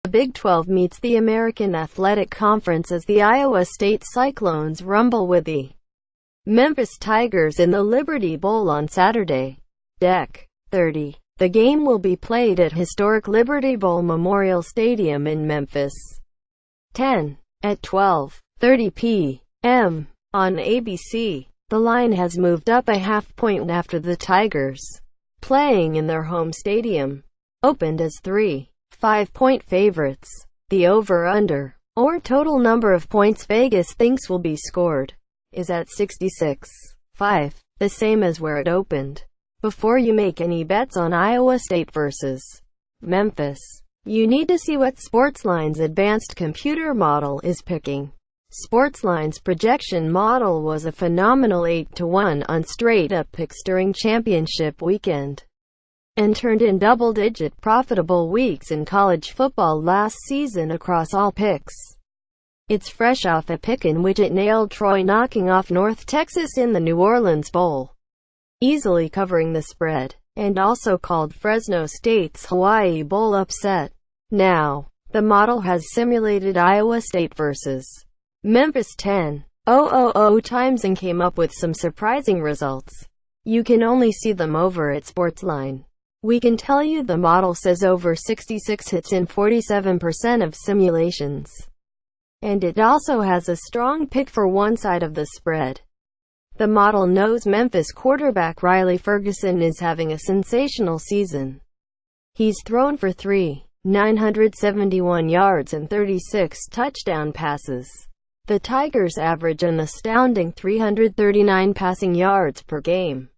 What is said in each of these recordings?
The Big 12 meets the American Athletic Conference as the Iowa State Cyclones rumble with the Memphis Tigers in the Liberty Bowl on Saturday. Deck 30. The game will be played at historic Liberty Bowl Memorial Stadium in Memphis. 10. At 12:30 p.m. on ABC. The line has moved up a half point after the Tigers, playing in their home stadium, opened as 3.5-point favorites. The over-under, or total number of points Vegas thinks will be scored, is at 66.5, the same as where it opened. Before you make any bets on Iowa State versus Memphis, you need to see what Sportsline's advanced computer model is picking. Sportsline's projection model was a phenomenal 8-1 on straight-up picks during championship weekend, and turned in double-digit profitable weeks in college football last season across all picks. It's fresh off a pick in which it nailed Troy knocking off North Texas in the New Orleans Bowl, easily covering the spread, and also called Fresno State's Hawaii Bowl upset. Now, the model has simulated Iowa State versus Memphis 10,000 times and came up with some surprising results. You can only see them over at Sportsline. We can tell you the model says over 66 hits in 47% of simulations. And it also has a strong pick for one side of the spread. The model knows Memphis quarterback Riley Ferguson is having a sensational season. He's thrown for 971 yards and 36 touchdown passes. The Tigers average an astounding 339 passing yards per game.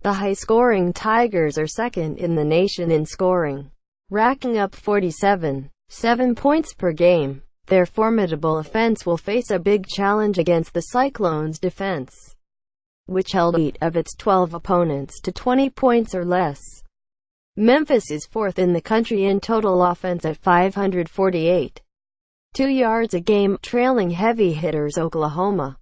The high-scoring Tigers are second in the nation in scoring, racking up 47.7 points per game. Their formidable offense will face a big challenge against the Cyclones' defense, which held 8 of its 12 opponents to 20 points or less. Memphis is fourth in the country in total offense at 548.2 yards a game, trailing heavy hitters Oklahoma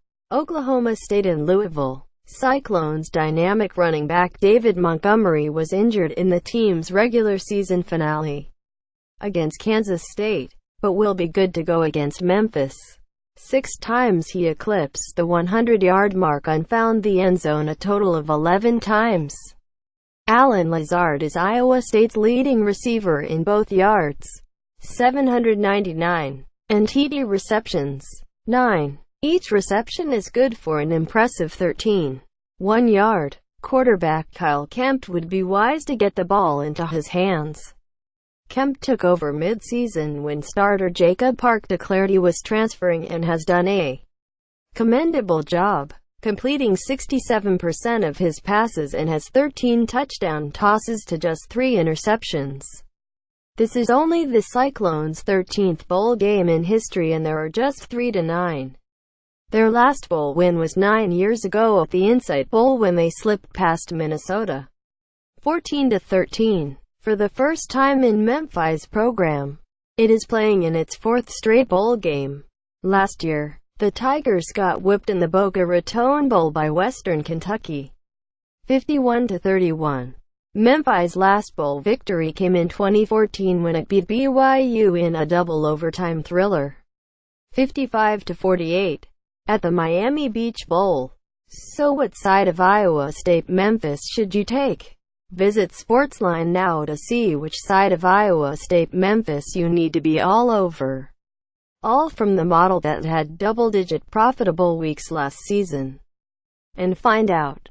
State and Louisville. Cyclones' dynamic running back David Montgomery was injured in the team's regular season finale against Kansas State, but will be good to go against Memphis. 6 times he eclipsed the 100-yard mark and found the end zone a total of 11 times. Allen Lazard is Iowa State's leading receiver in both yards, 799, and TD receptions, 9. Each reception is good for an impressive 13.1 yard. Quarterback Kyle Kempt would be wise to get the ball into his hands. Kempt took over mid-season when starter Jacob Park declared he was transferring and has done a commendable job, completing 67% of his passes and has 13 touchdown tosses to just 3 interceptions. This is only the Cyclones' 13th bowl game in history and there are just 3-9. Their last bowl win was 9 years ago at the Insight Bowl when they slipped past Minnesota 14-13. For the first time in Memphis' program, it is playing in its 4th straight bowl game. Last year, the Tigers got whipped in the Boca Raton Bowl by Western Kentucky 51-31. Memphis' last bowl victory came in 2014 when it beat BYU in a double overtime thriller 55-48. At the Miami Beach Bowl. So what side of Iowa State Memphis should you take? Visit Sportsline now to see which side of Iowa State Memphis you need to be all over. All from the model that had double-digit profitable weeks last season. And find out